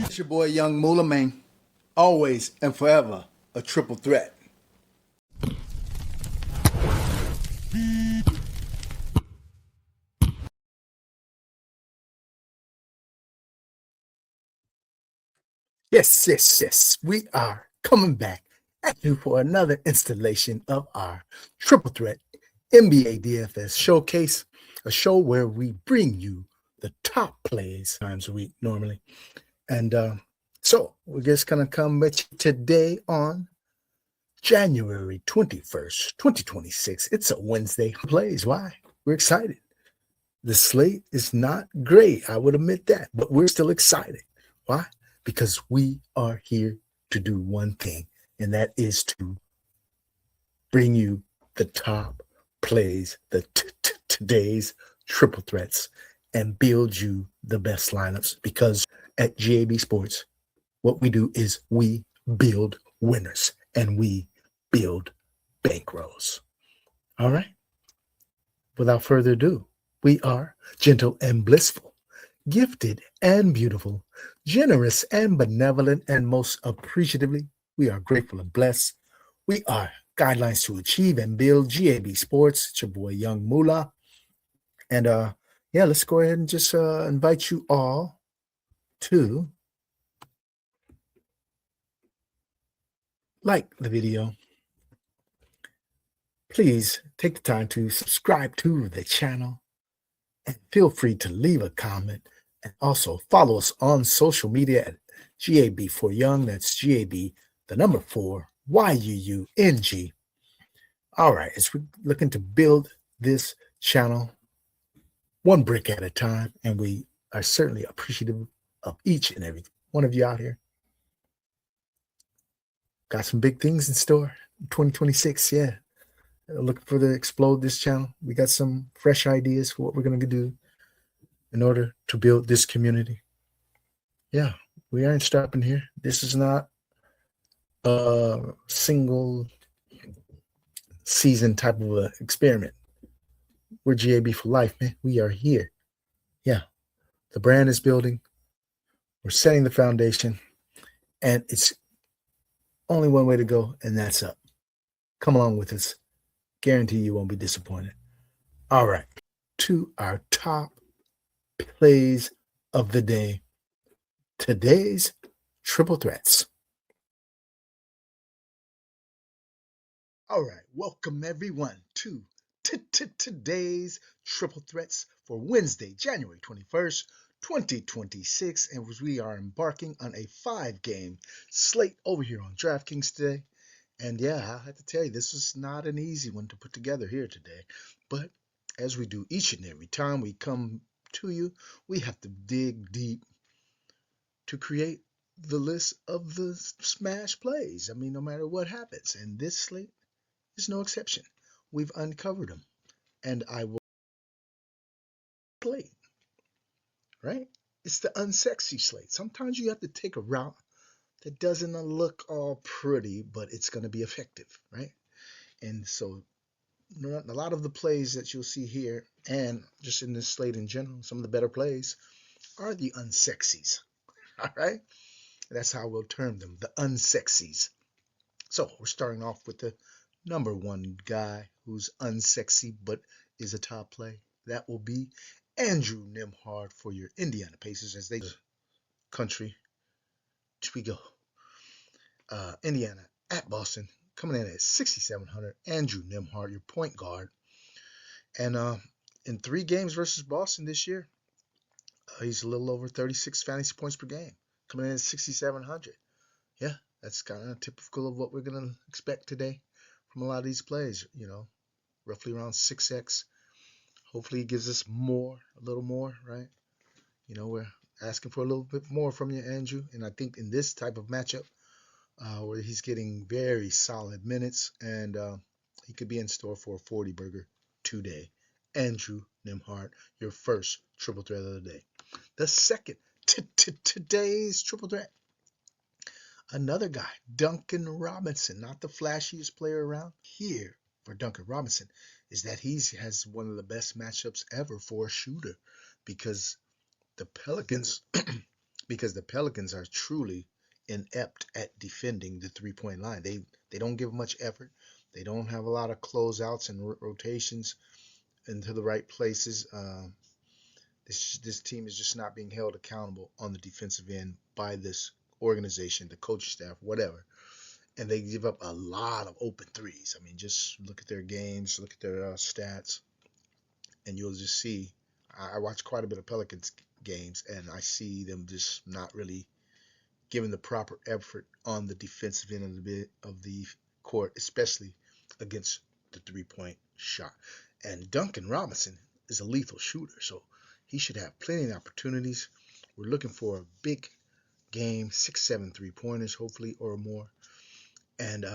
It's your boy Young Moolah Man, always and forever a triple threat. Yes, we are coming back at you for another installation of our triple threat NBA DFS showcase, a show where we bring you the top plays times a week normally. And so we're just going to come at you today on January 21st, 2026. It's a Wednesday. Plays. Why? We're excited. The slate is not great. I would admit that, but we're still excited. Why? Because we are here to do one thing, and that is to bring you the top plays, the today's triple threats, and build you the best lineups. Because at GAB Sports, what we do is we build winners and we build bankrolls. All right. Without further ado, we are gentle and blissful, gifted and beautiful, generous and benevolent, and most appreciatively, we are grateful and blessed. We are guidelines to achieve and build GAB Sports. It's your boy Young Moolah. And yeah, let's go ahead and just invite you all to like the video. Please take the time to subscribe to the channel and feel free to leave a comment, and also follow us on social media at GAB4Young. That's GAB, the number 4, YUUNG. All right, as we're looking to build this channel one brick at a time, and we are certainly appreciative of each and every one of you out here. Got some big things in store in 2026, yeah. Looking for to explode this channel. We got some fresh ideas for what we're going to do in order to build this community. Yeah, we aren't stopping here. This is not a single season type of a experiment. We're GAB for life, man. We are here. Yeah, the brand is building. We're setting the foundation, and it's only one way to go, and that's up. Come along with us. Guarantee you won't be disappointed. All right, to our top plays of the day. Today's triple threats. All right, welcome everyone to today's triple threats for Wednesday, January 21st, 2026. And we are embarking on a 5-game slate over here on DraftKings today. And yeah, I have to tell you, this was not an easy one to put together here today. But as we do each and every time we come to you, we have to dig deep to create the list of the smash plays. I mean, no matter what happens. And this slate is no exception. We've uncovered them. And I will play, right? It's the unsexy slate. Sometimes you have to take a route that doesn't look all pretty, but it's going to be effective, right? And so a lot of the plays that you'll see here, and just in this slate in general, some of the better plays are the unsexies, all right? That's how we'll term them, the unsexies. So we're starting off with the number 1 guy who's unsexy but is a top play. That will be Andrew Nembhard for your Indiana Pacers as they country. We go. Indiana at Boston, coming in at 6,700. Andrew Nembhard, your point guard. And in 3 games versus Boston this year, he's a little over 36 fantasy points per game, coming in at 6,700. Yeah, that's kind of typical of what we're going to expect today from a lot of these plays, you know, roughly around 6x. Hopefully it gives us more, a little more, right? You know, we're asking for a little bit more from you, Andrew. And I think in this type of matchup, where he's getting very solid minutes, and he could be in store for a 40 burger today. Andrew Nimhart, your first triple threat of the day. The second today's triple threat, another guy, Duncan Robinson, not the flashiest player around. Here for Duncan Robinson is that he has one of the best matchups ever for a shooter, because the Pelicans are truly inept at defending the three-point line. They don't give much effort. They don't have a lot of closeouts and rotations into the right places. This team is just not being held accountable on the defensive end by this organization, the coaching staff, whatever. And they give up a lot of open threes. I mean, just look at their games, look at their stats, and you'll just see. I watch quite a bit of Pelicans games, and I see them just not really giving the proper effort on the defensive end of the court, especially against the three-point shot. And Duncan Robinson is a lethal shooter, so he should have plenty of opportunities. We're looking for a big game, 6-7 3-pointers, hopefully, or more. And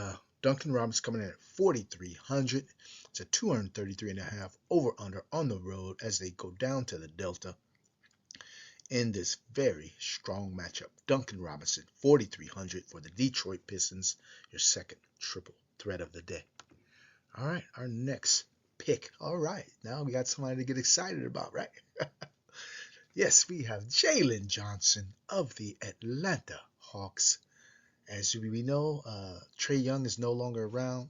Duncan Robinson coming in at 4,300. It's a 233.5 over-under on the road as they go down to the Delta in this very strong matchup. Duncan Robinson, 4,300 for the Detroit Pistons, your second triple threat of the day. All right, our next pick. All right, now we got somebody to get excited about, right? Yes, we have Jalen Johnson of the Atlanta Hawks. As we know, Trae Young is no longer around,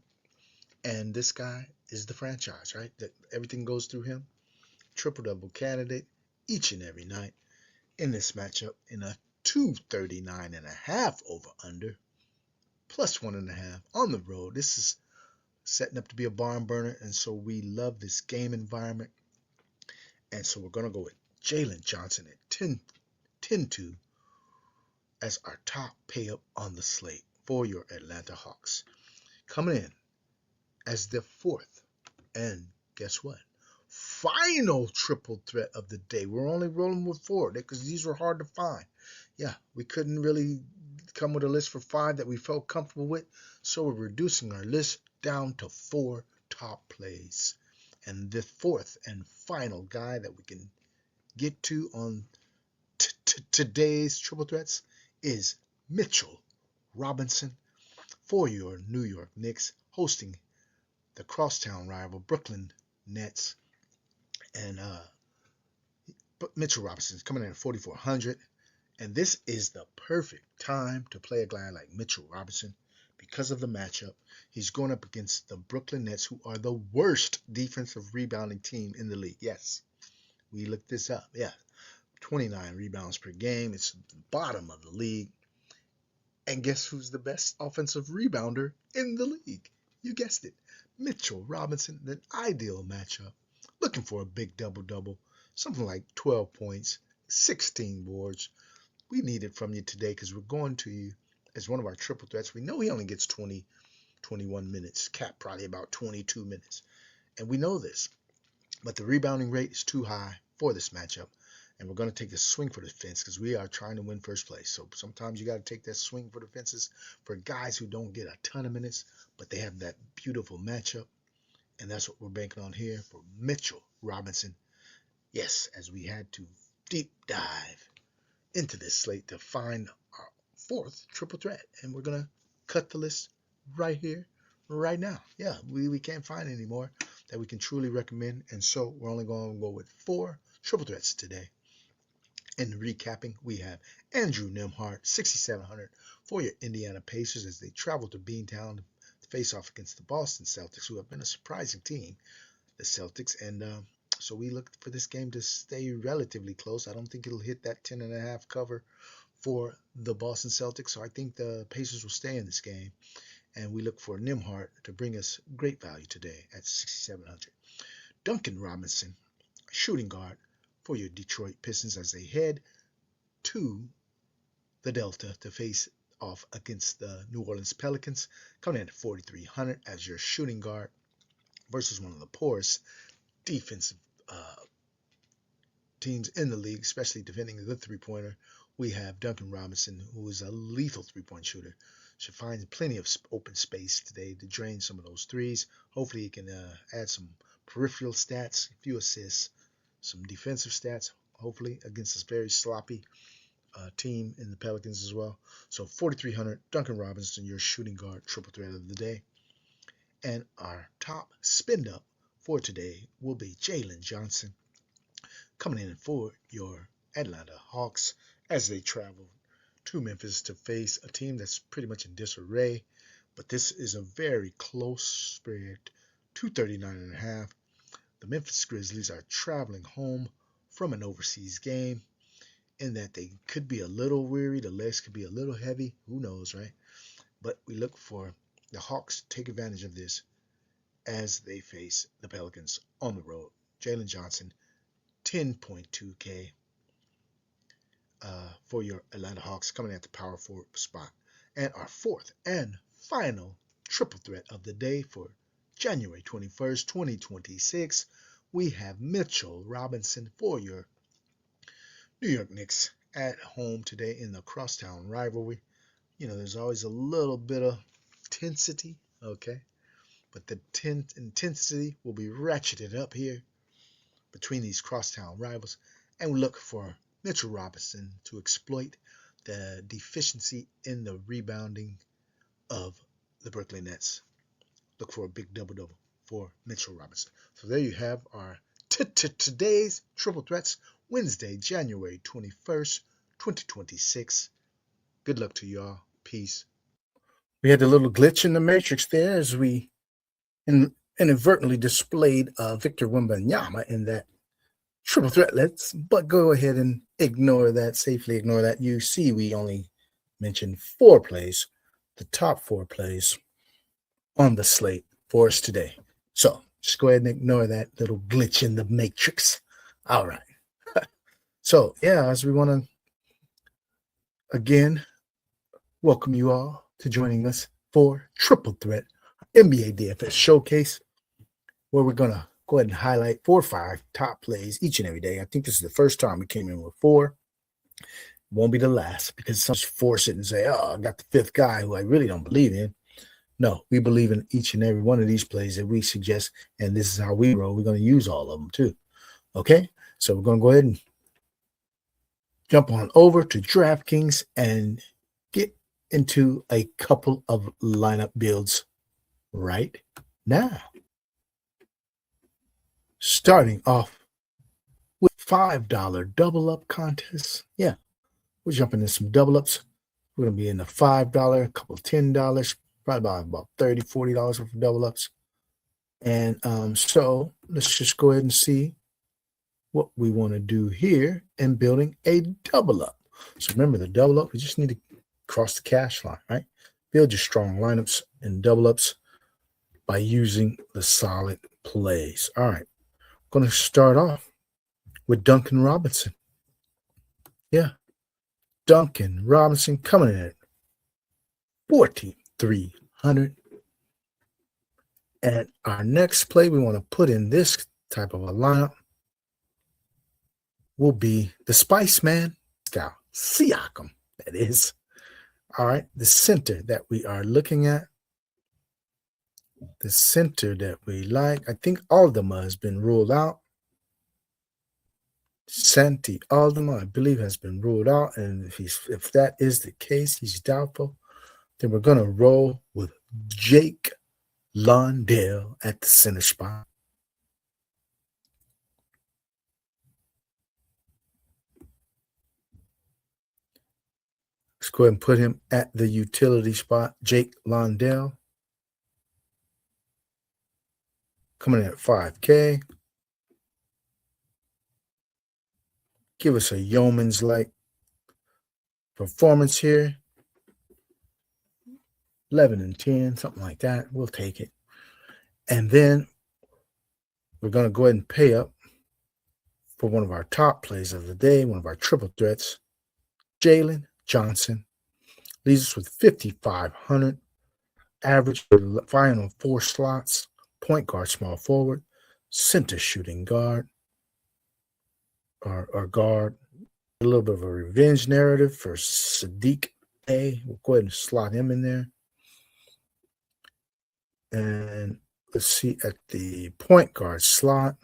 and this guy is the franchise, right? That everything goes through him. Triple-double candidate each and every night in this matchup in a 239.5 over-under, plus 1.5 on the road. This is setting up to be a barn burner, and so we love this game environment. And so we're going to go with Jalen Johnson at 10-2 as our top pay-up on the slate for your Atlanta Hawks. Coming in as the fourth, and guess what? Final triple threat of the day. We're only rolling with 4 because these were hard to find. Yeah, we couldn't really come with a list for 5 that we felt comfortable with, so we're reducing our list down to 4 top plays. And the fourth and final guy that we can get to on today's triple threats is Mitchell Robinson for your New York Knicks, hosting the crosstown rival Brooklyn Nets. And Mitchell Robinson is coming in at 4,400. And this is the perfect time to play a guy like Mitchell Robinson because of the matchup. He's going up against the Brooklyn Nets, who are the worst defensive rebounding team in the league. Yes, we looked this up. Yeah, 29 rebounds per game. It's the bottom of the league. And guess who's the best offensive rebounder in the league? You guessed it. Mitchell Robinson, the ideal matchup. Looking for a big double-double, something like 12 points, 16 boards. We need it from you today because we're going to you as one of our triple threats. We know he only gets 20, 21 minutes, cap probably about 22 minutes. And we know this, but the rebounding rate is too high for this matchup. And we're going to take the swing for the fence because we are trying to win first place. So sometimes you got to take that swing for the fences for guys who don't get a ton of minutes, but they have that beautiful matchup. And that's what we're banking on here for Mitchell Robinson. Yes, as we had to deep dive into this slate to find our fourth triple threat. And we're going to cut the list right here, right now. Yeah, we can't find any more that we can truly recommend. And so we're only going to go with 4 triple threats today. In recapping, we have Andrew Nimhart, 6,700 for your Indiana Pacers as they travel to Beantown to face off against the Boston Celtics, who have been a surprising team, the Celtics. And so we look for this game to stay relatively close. I don't think it'll hit that 10.5 cover for the Boston Celtics, so I think the Pacers will stay in this game. And we look for Nimhart to bring us great value today at 6,700. Duncan Robinson, shooting guard for your Detroit Pistons as they head to the Delta to face off against the New Orleans Pelicans, coming in at 4,300 as your shooting guard versus one of the poorest defensive teams in the league, especially defending the three-pointer. We have Duncan Robinson, who is a lethal three-point shooter. Should find plenty of open space today to drain some of those threes. Hopefully he can add some peripheral stats, a few assists, some defensive stats, hopefully, against this very sloppy team in the Pelicans as well. So 4,300, Duncan Robinson, your shooting guard triple threat of the day. And our top spin up for today will be Jalen Johnson, coming in for your Atlanta Hawks as they travel to Memphis to face a team that's pretty much in disarray. But this is a very close spread, 239.5. The Memphis Grizzlies are traveling home from an overseas game, in that they could be a little weary, the legs could be a little heavy, who knows, right? But we look for the Hawks to take advantage of this as they face the Pelicans on the road. Jalen Johnson, 10.2K for your Atlanta Hawks, coming at the power forward spot. And our fourth and final triple threat of the day for January 21st, 2026, we have Mitchell Robinson for your New York Knicks at home today in the crosstown rivalry. You know, there's always a little bit of intensity, okay? But the intensity will be ratcheted up here between these crosstown rivals. And we look for Mitchell Robinson to exploit the deficiency in the rebounding of the Brooklyn Nets. Look for a big double-double for Mitchell Robinson. So there you have our today's Triple Threats, Wednesday, January 21st, 2026. Good luck to y'all. Peace. We had a little glitch in the matrix there as we inadvertently displayed Victor Wembanyama in that triple threatlets, but go ahead and ignore that, safely ignore that. You see, we only mentioned 4 plays, the top 4 plays on the slate for us today. So just go ahead and ignore that little glitch in the matrix. All right. So, yeah, as we want to, again, welcome you all to joining us for Triple Threat NBA DFS Showcase, where we're going to go ahead and highlight 4 or 5 top plays each and every day. I think this is the first time we came in with 4. Won't be the last, because some force it and say, oh, I got the 5th guy who I really don't believe in. No, we believe in each and every one of these plays that we suggest, and this is how we roll. We're going to use all of them too. Okay? So we're going to go ahead and jump on over to DraftKings and get into a couple of lineup builds right now. Starting off with $5 double up contests. Yeah, we're jumping in some double ups. We're going to be in the $5, a couple $10, probably about $30, $40 worth of double ups. And so let's just go ahead and see what we want to do here in building a double up. So remember, the double up, we just need to cross the cash line, right? Build your strong lineups and double ups by using the solid plays. All right. Going to start off with Duncan Robinson. Yeah. Duncan Robinson coming in at 4,300. And our next play we want to put in this type of a lineup will be the Spice Man, Siakam, that is. All right. The center that we are looking at, the center that we like, I think Aldama has been ruled out. Santi Aldama, I believe, has been ruled out. And if that is the case, he's doubtful, then we're going to roll with Jake Londell at the center spot. Let's go ahead and put him at the utility spot. Jake Londell coming in at 5K. Give us a yeoman's-like performance here. 11 and 10, something like that. We'll take it. And then we're going to go ahead and pay up for one of our top plays of the day, one of our triple threats. Jalen Johnson leaves us with 5,500. Average for the final 4 slots. Point guard, small forward, center shooting guard. our guard. A little bit of a revenge narrative for Sadiq A. We'll go ahead and slot him in there. And let's see at the point guard slot.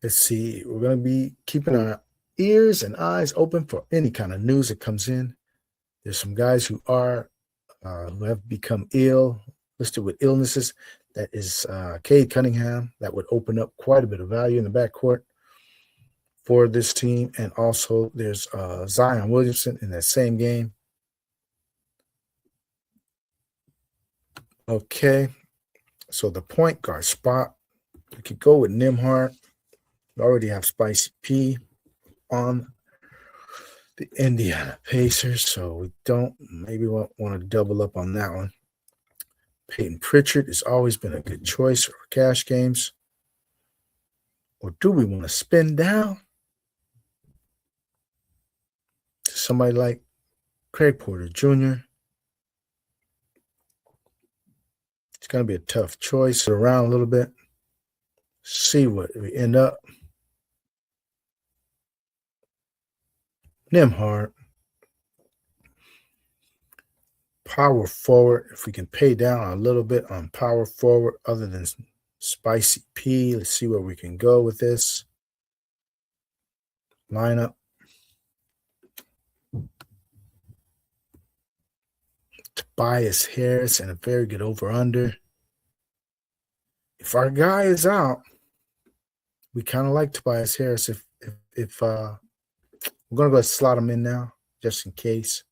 Let's see. We're going to be keeping our ears and eyes open for any kind of news that comes in. There's some guys who have become ill, listed with illnesses. That is Cade Cunningham. That would open up quite a bit of value in the backcourt for this team. And also there's Zion Williamson in that same game. Okay, so the point guard spot, we could go with Nembhard. We already have Spicy P on the Indiana Pacers, so we don't maybe want to double up on that one. Peyton Pritchard has always been a good choice for cash games. Or do we want to spin down to somebody like Craig Porter Jr.? It's going to be a tough choice. Around a little bit. See what we end up. Nembhard. Power forward. If we can pay down a little bit on power forward other than Spicy P. Let's see where we can go with this lineup. Tobias Harris and a very good over-under. If our guy is out, we kind of like Tobias Harris. If we're going to go slot him in now, just in case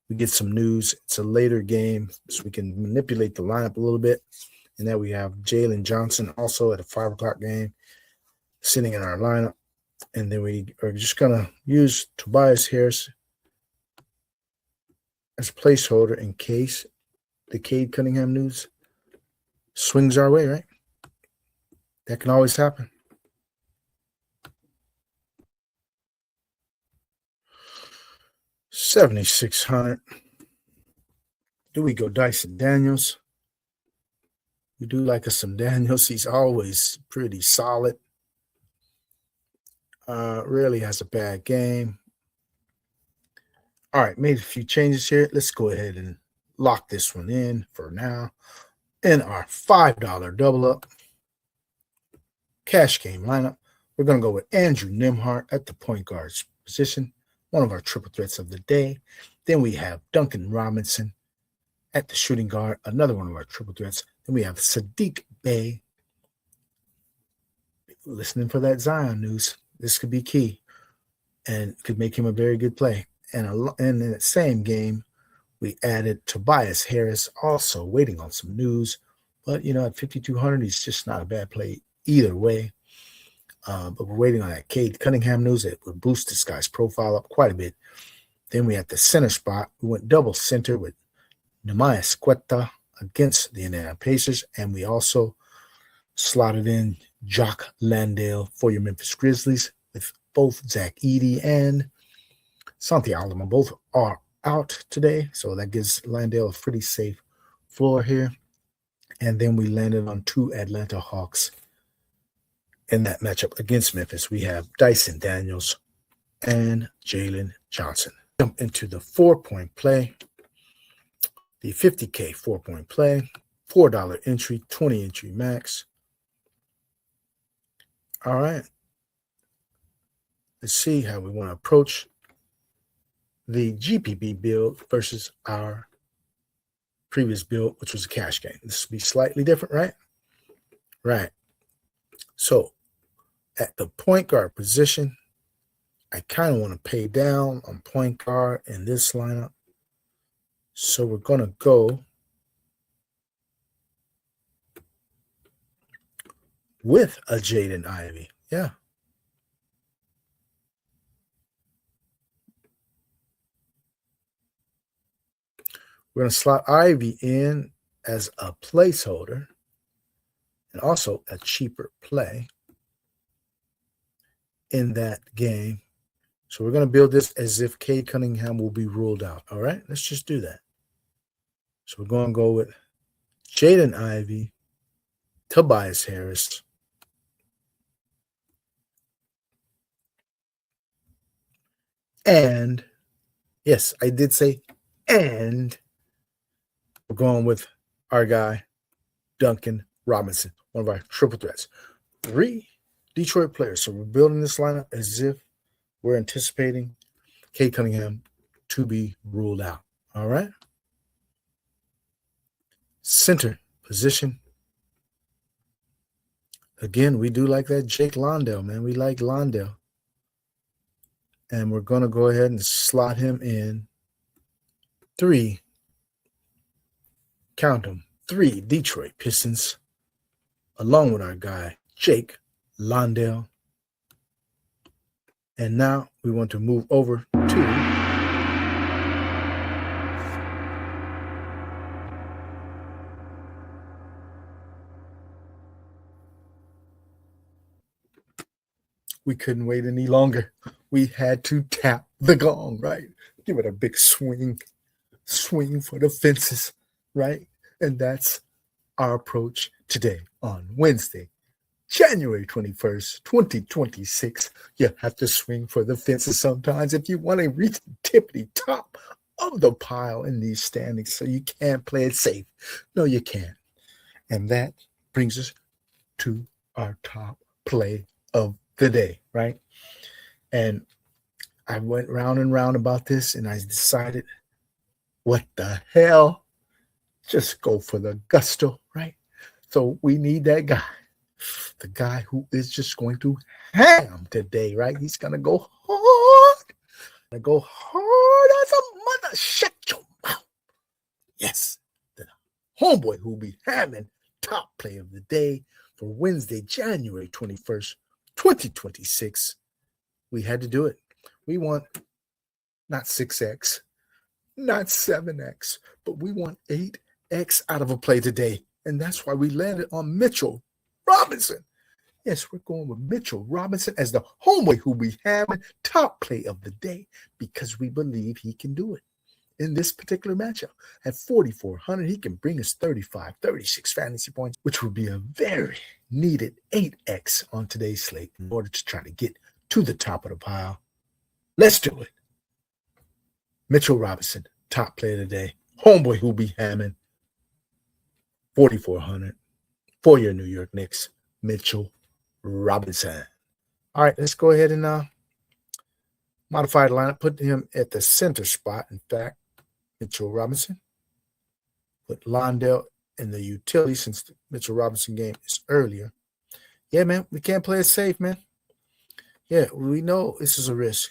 we get some news. It's a later game, so we can manipulate the lineup a little bit. And then we have Jalen Johnson also at a 5 o'clock game sitting in our lineup. And then we are just going to use Tobias Harris as a placeholder in case the Cade Cunningham news swings our way, right? That can always happen. $7,600. Do we go Dyson Daniels? We do like us some Daniels. He's always pretty solid. Rarely has a bad game. All right, made a few changes here. Let's go ahead and lock this one in for now. In our $5 double up cash game lineup, we're going to go with Andrew Nembhard at the point guard position, one of our triple threats of the day. Then we have Duncan Robinson at the shooting guard, another one of our triple threats. Then we have Sadiq Bey. Listening for that Zion news. This could be key and could make him a very good play. And in that same game, we added Tobias Harris, also waiting on some news. But, at 5,200, he's just not a bad play either way. But we're waiting on that Cade Cunningham news that would boost this guy's profile up quite a bit. Then we had the center spot. We went double center with Nemanja Squetta against the Indiana Pacers. And we also slotted in Jock Landale for your Memphis Grizzlies with both Zach Edey and Santi Aldama. Both are out today, so that gives Landale a pretty safe floor here. And then we landed on 2 Atlanta Hawks in that matchup against Memphis. We have Dyson Daniels and Jalen Johnson. Jump into the 4-point play, the 50K 4-point play, $4 entry, 20 entry max. All right. Let's see how we want to approach the GPP build versus our previous build, which was a cash game. This will be slightly different, right? Right. So at the point guard position, I kind of want to pay down on point guard in this lineup. So we're going to go with a Jaden Ivey. Yeah. We're going to slot Ivy in as a placeholder and also a cheaper play in that game. So we're going to build this as if Cade Cunningham will be ruled out. All right, let's just do that. So we're going to go with Jaden Ivey, Tobias Harris, And yes, I did say and we're going with our guy, Duncan Robinson, one of our triple threats. 3 Detroit players. So we're building this lineup as if we're anticipating Cade Cunningham to be ruled out. All right. Center position. Again, we do like that Jake Londell, man. We like Londell. And we're going to go ahead and slot him in 3. Count them. 3 Detroit Pistons, along with our guy, Jake Londell. And now we want to move over to we couldn't wait any longer. We had to tap the gong, right? Give it a big swing for the fences, right? And that's our approach today on Wednesday, January 21st, 2026. You have to swing for the fences sometimes if you want to reach the tippity top of the pile in these standings. So you can't play it safe. No, you can't. And that brings us to our top play of the day, right? And I went round and round about this, and I decided, what the hell? Just go for the gusto, right? So we need that guy, the guy who is just going to ham today, right? He's going to go hard. Go hard as a mother. Shut your mouth. Yes, the homeboy who will be hamming top play of the day for Wednesday, January 21st, 2026. We had to do it. We want not 6X, not 7X, but we want 8X out of a play today. And that's why we landed on Mitchell Robinson. Yes, we're going with Mitchell Robinson as the homeboy who we have top play of the day because we believe he can do it in this particular matchup. At 4,400, he can bring us 35, 36 fantasy points, which would be a very needed 8X on today's slate in order to try to get to the top of the pile. Let's do it. Mitchell Robinson, top play of the day. Homeboy who be hamming 4,400 for your New York Knicks, Mitchell Robinson. All right, let's go ahead and modify the lineup. Put him at the center spot. In fact, Mitchell Robinson. Put Londell in the utility since the Mitchell Robinson game is earlier. Yeah, man, we can't play it safe, man. Yeah, we know this is a risk.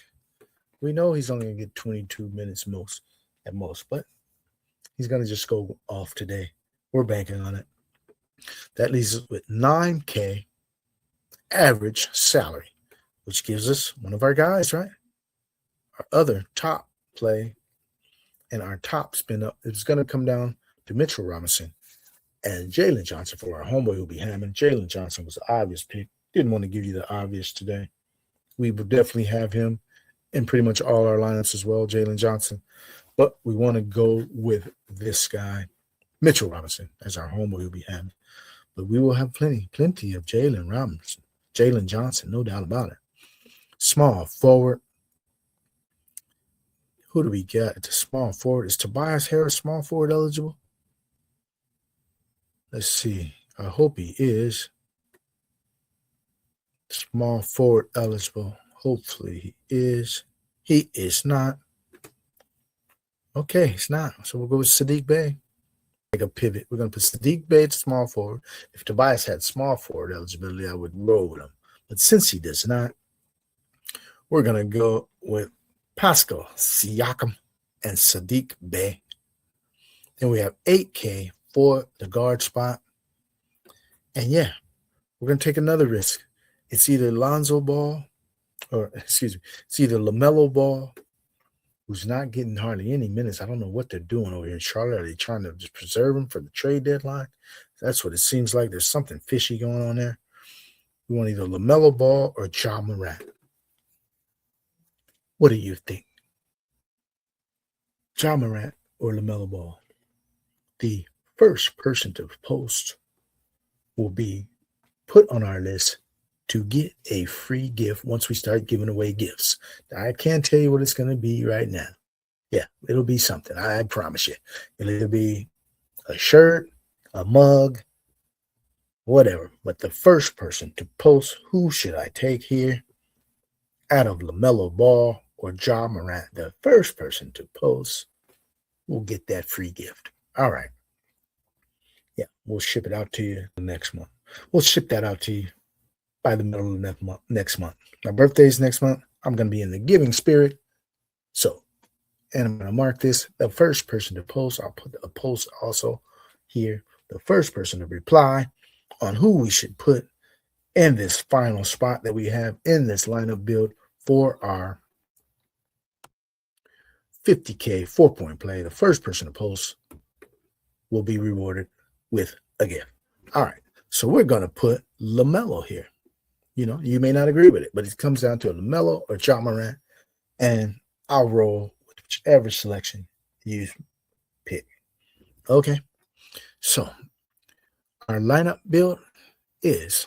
We know he's only going to get 22 minutes at most, but he's going to just go off today. We're banking on it. That leaves us with 9K average salary, which gives us one of our guys, right? Our other top play and our top spin up is going to come down to Mitchell Robinson and Jalen Johnson for our homeboy who'll be hamming. Jalen Johnson was the obvious pick. Didn't want to give you the obvious today. We would definitely have him in pretty much all our lineups as well, Jalen Johnson. But we want to go with this guy, Mitchell Robinson, as our homeboy who'll be hamming. But we will have plenty of Jalen Robinson, Jalen Johnson, no doubt about it. Small forward. Who do we get at the small forward? Is Tobias Harris small forward eligible? Let's see. I hope he is. Small forward eligible. Hopefully he is. He is not. Okay, he's not. So we'll go with Sadiq Bey. Take a pivot. We're going to put Sadiq Bey at small forward. If Tobias had small forward eligibility, I would roll with him. But since he does not, we're going to go with Pascal Siakam and Sadiq Bey. Then we have 8K for the guard spot. And yeah, we're going to take another risk. It's either Lonzo Ball, it's either LaMelo Ball, who's not getting hardly any minutes. I don't know what they're doing over here in Charlotte. Are they trying to just preserve him for the trade deadline? That's what it seems like. There's something fishy going on there. We want either LaMelo Ball or Ja Morant. What do you think? Ja Morant or LaMelo Ball? The first person to post will be put on our list to get a free gift once we start giving away gifts. I can't tell you what it's going to be right now. Yeah, it'll be something. I promise you. It'll be a shirt, a mug, whatever. But the first person to post, who should I take here out of LaMelo Ball or Ja Morant, the first person to post will get that free gift. All right. Yeah, we'll ship it out to you next month. We'll ship that out to you by the middle of next month. My birthday's next month. I'm going to be in the giving spirit. So, and I'm going to mark this. The first person to post, I'll put a post also here. The first person to reply on who we should put in this final spot that we have in this lineup build for our 50K 4-point play. The first person to post will be rewarded with a gift. All right. So we're going to put LaMelo here. You know, you may not agree with it, but it comes down to a LaMelo or Ja Morant, and I'll roll with whichever selection you pick. Okay. So our lineup build is,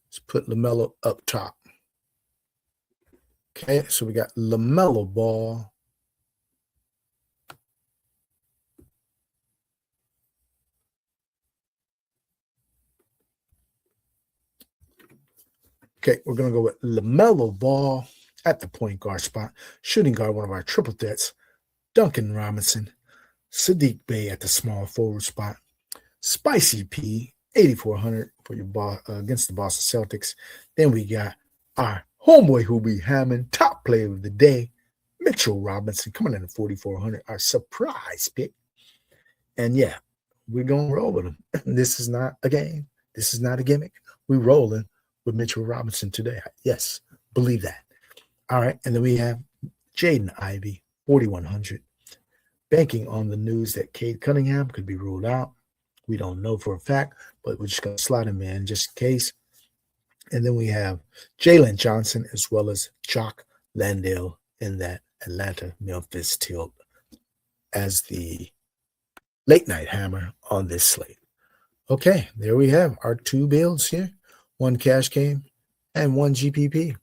let's put LaMelo up top. Okay, so we got LaMelo Ball. Okay, we're going to go with LaMelo Ball at the point guard spot. Shooting guard, one of our triple threats, Duncan Robinson. Sadiq Bey at the small forward spot. Spicy P, 8,400 for your against the Boston Celtics. Then we got our homeboy who be hamming, top player of the day, Mitchell Robinson, coming in at 4,400, our surprise pick. And yeah, we're going to roll with him. This is not a game. This is not a gimmick. We're rolling with Mitchell Robinson today. Yes, believe that. All right, and then we have Jaden Ivey, 4,100. Banking on the news that Cade Cunningham could be ruled out. We don't know for a fact, but we're just going to slot him in just in case. And then we have Jalen Johnson as well as Jock Landale in that Atlanta-Memphis tilt as the late night hammer on this slate. Okay, there we have our two builds here, one cash game and one GPP.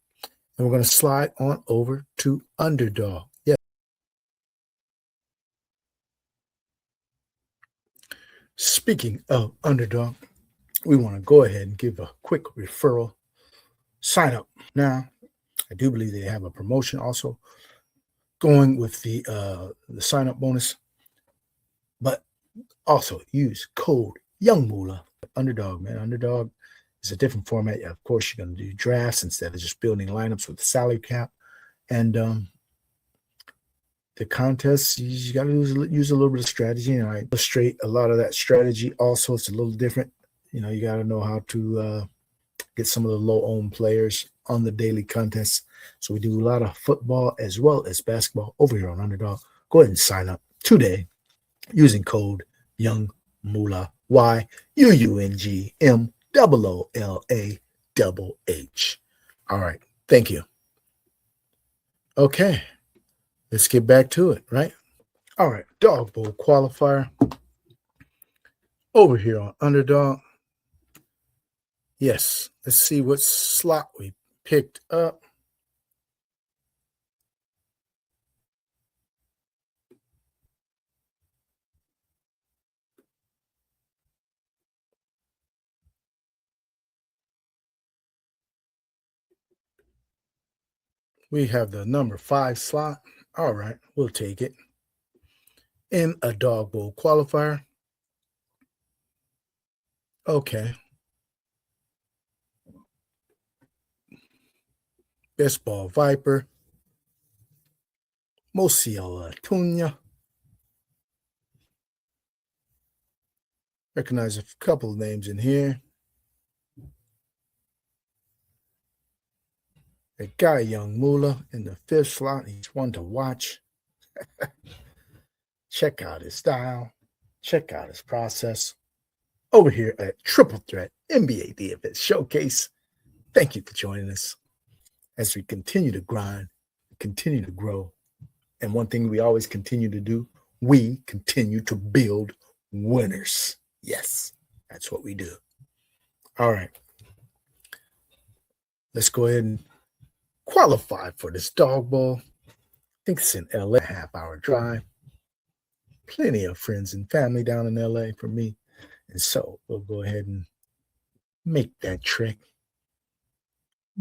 And we're going to slide on over to Underdog. Yeah. Speaking of Underdog, we want to go ahead and give a quick referral. Sign up now. I do believe they have a promotion also going with the sign up bonus, but also use code YoungMoolah. Underdog, man. Underdog is a different format. Yeah, of course, you're going to do drafts instead of just building lineups with the salary cap. And the contests, you got to use a little bit of strategy. You know, I illustrate a lot of that strategy. Also, it's a little different. You know, you got to know how to get some of the low-owned players on the daily contests. So we do a lot of football as well as basketball over here on Underdog. Go ahead and sign up today using code YoungMoolah, YUUNGMOOLAHH. All right. Thank you. Okay. Let's get back to it, right? All right. Dog Bowl qualifier over here on Underdog. Yes. Let's see what slot we picked up. We have the number 5 slot. All right, we'll take it. In a Dog Bowl qualifier. Okay. Best Ball Viper. Mosiel Tunya. Recognize a couple of names in here. A guy, YoungMoolah, in the 5th slot. He's one to watch. Check out his style. Check out his process. Over here at Triple Threat NBA DFS Showcase. Thank you for joining us as we continue to grind, continue to grow. And one thing we always continue to do, we continue to build winners. Yes, that's what we do. All right. let's go ahead and qualify for this dog bowl. I think it's in LA, a half-hour drive. Plenty of friends and family down in LA for me. And so we'll go ahead and make that trek.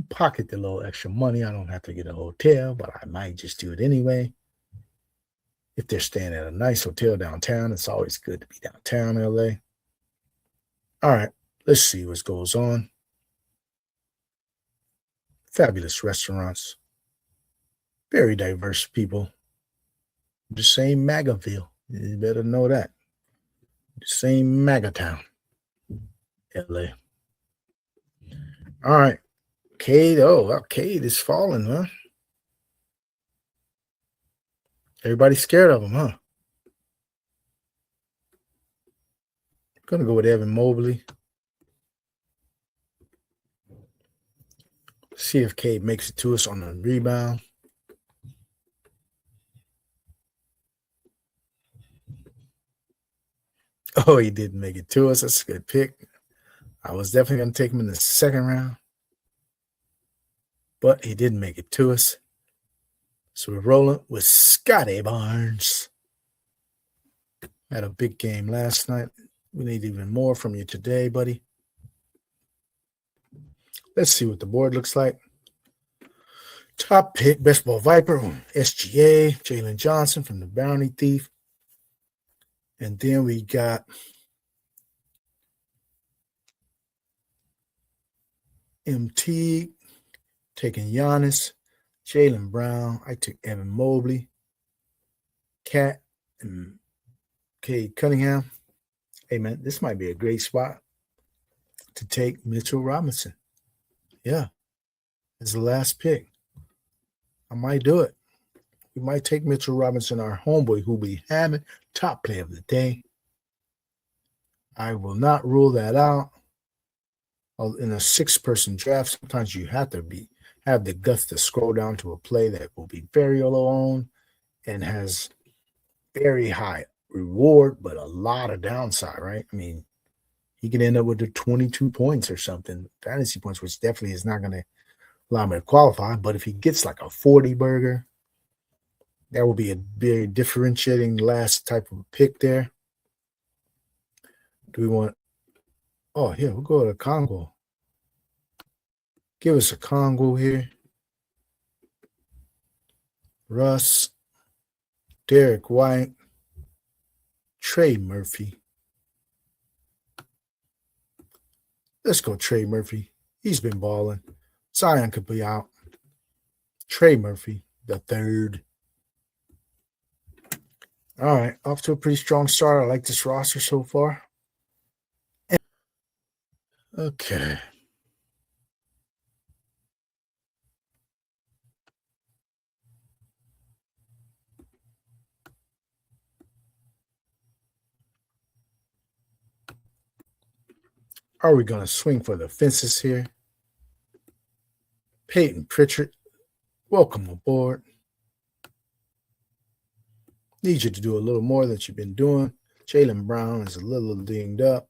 Pocket the little extra money. I don't have to get a hotel, but I might just do it anyway. If they're staying at a nice hotel downtown, it's always good to be downtown LA. All right, let's see what goes on. Fabulous restaurants. Very diverse people. The same MAGAville. You better know that. The same MAGA town. LA. All right. Cade. Oh, well, Cade is falling, huh? Everybody's scared of him, huh? Gonna go with Evan Mobley. See if Cade makes it to us on the rebound. Oh, he didn't make it to us. That's a good pick. I was definitely going to take him in the second round, but he didn't make it to us. So we're rolling with Scotty Barnes. Had a big game last night. We need even more from you today, buddy. Let's see what the board looks like. Top pick, Best Ball Viper, SGA, Jalen Johnson from the Bounty Thief. And then we got MT taking Giannis, Jaylen Brown. I took Evan Mobley, Cat, and Cade Cunningham. Hey, man, this might be a great spot to take Mitchell Robinson. Yeah, it's the last pick. I might do it. We might take Mitchell Robinson, our homeboy, who we having top play of the day. I will not rule that out. In a 6-person draft, sometimes you have to have the guts to scroll down to a play that will be very low on and has very high reward, but a lot of downside, right? I mean, he could end up with the 22 points or something, fantasy points, which definitely is not going to allow me to qualify. But if he gets like a 40 burger, that will be a very differentiating last type of pick there. Do we want? Oh, yeah, we'll go to Congo. Give us a Congo here. Russ, Derek White, Trey Murphy. Let's go Trey Murphy. He's been balling. Zion could be out. Trey Murphy, the third. All right, off to a pretty strong start. I like this roster so far. Okay. Are we going to swing for the fences here? Peyton Pritchard, welcome aboard. Need you to do a little more than you've been doing. Jaylen Brown is a little dinged up.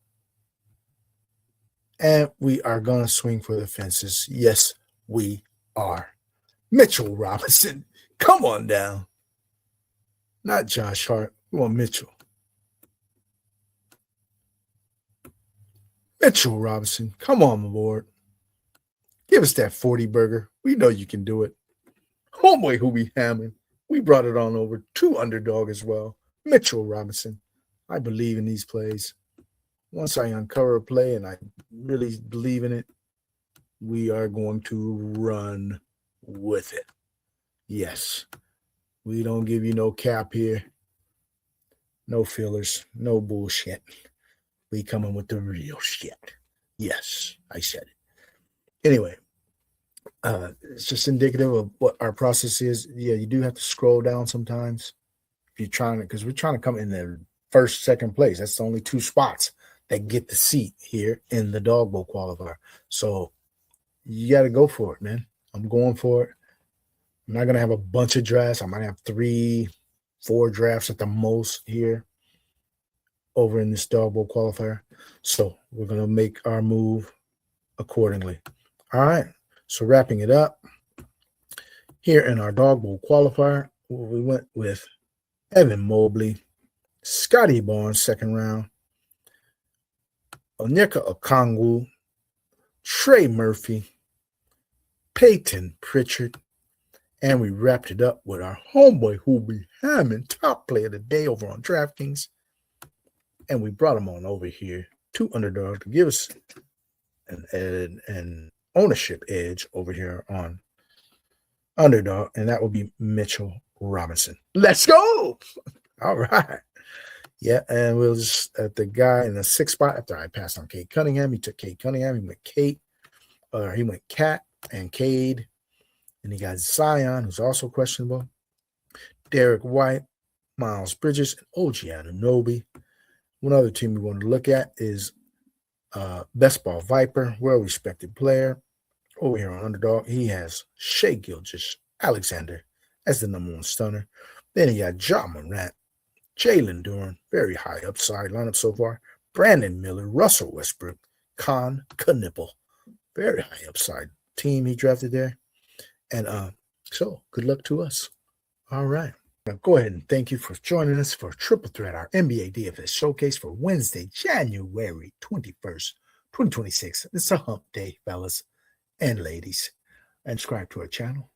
And we are going to swing for the fences. Yes, we are. Mitchell Robinson, come on down. Not Josh Hart. We want Mitchell. Mitchell Robinson, come on aboard. Give us that 40 burger. We know you can do it. Homeboy who we hamming. We brought it on over to underdog as well. Mitchell Robinson. I believe in these plays. Once I uncover a play and I really believe in it, we are going to run with it. Yes. We don't give you no cap here. No fillers. No bullshit. We coming with the real shit. Yes, I said it. Anyway, it's just indicative of what our process is. Yeah, you do have to scroll down sometimes if you're trying to, because we're trying to come in the first, second place. That's the only 2 spots that get the seat here in the dog bowl qualifier. So you got to go for it, man. I'm going for it. I'm not going to have a bunch of drafts. I might have 3, 4 drafts at the most here over in this dog bowl qualifier. So we're going to make our move accordingly. All right. So wrapping it up, here in our dog bowl qualifier, we went with Evan Mobley, Scotty Barnes, second round, Onyeka Okongwu, Trey Murphy, Peyton Pritchard, and we wrapped it up with our homeboy Hubie Hammond, top player of the day over on DraftKings. And we brought him on over here to Underdog to give us an ownership edge over here on Underdog, and that will be Mitchell Robinson. Let's go! All right. Yeah, and we'll just at the guy in the sixth spot after I passed on Cade Cunningham. He took Cade Cunningham. He went Cat and Cade. And he got Zion, who's also questionable. Derek White, Miles Bridges, and OG Anunoby. One other team we want to look at is Best Ball Viper, well-respected player. Over here on Underdog, he has Shai Gilgeous-Alexander as the number one stunner. Then he got Ja Morant, Jalen Duren, very high upside lineup so far. Brandon Miller, Russell Westbrook, Con Knipple, very high upside team he drafted there. And so good luck to us. All right. Now go ahead and thank you for joining us for Triple Threat, our NBA DFS showcase for Wednesday, January 21st, 2026. It's a hump day, fellas and ladies. And subscribe to our channel.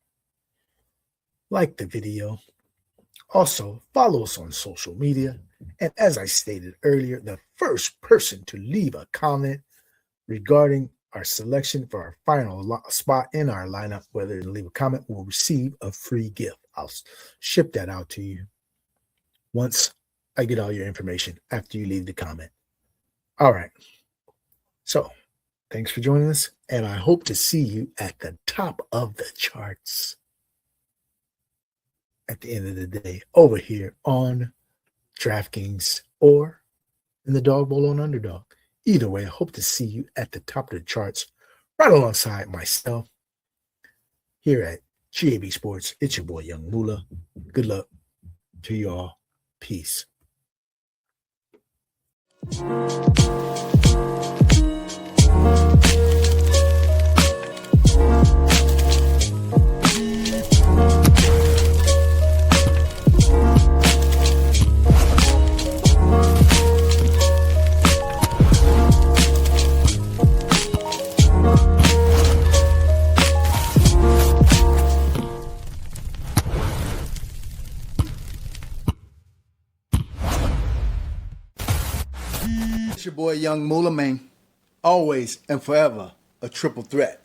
Like the video. Also, follow us on social media. And as I stated earlier, the first person to leave a comment regarding our selection for our final spot in our lineup, whether to leave a comment, will receive a free gift. I'll ship that out to you once I get all your information after you leave the comment. All right. So thanks for joining us, and I hope to see you at the top of the charts at the end of the day over here on DraftKings or in the Dog Bowl on Underdog. Either way, I hope to see you at the top of the charts right alongside myself here at GAB Sports. It's your boy, Young Moolah. Good luck to you all. Peace. It's your boy, Young Moolah, man. Always and forever a triple threat.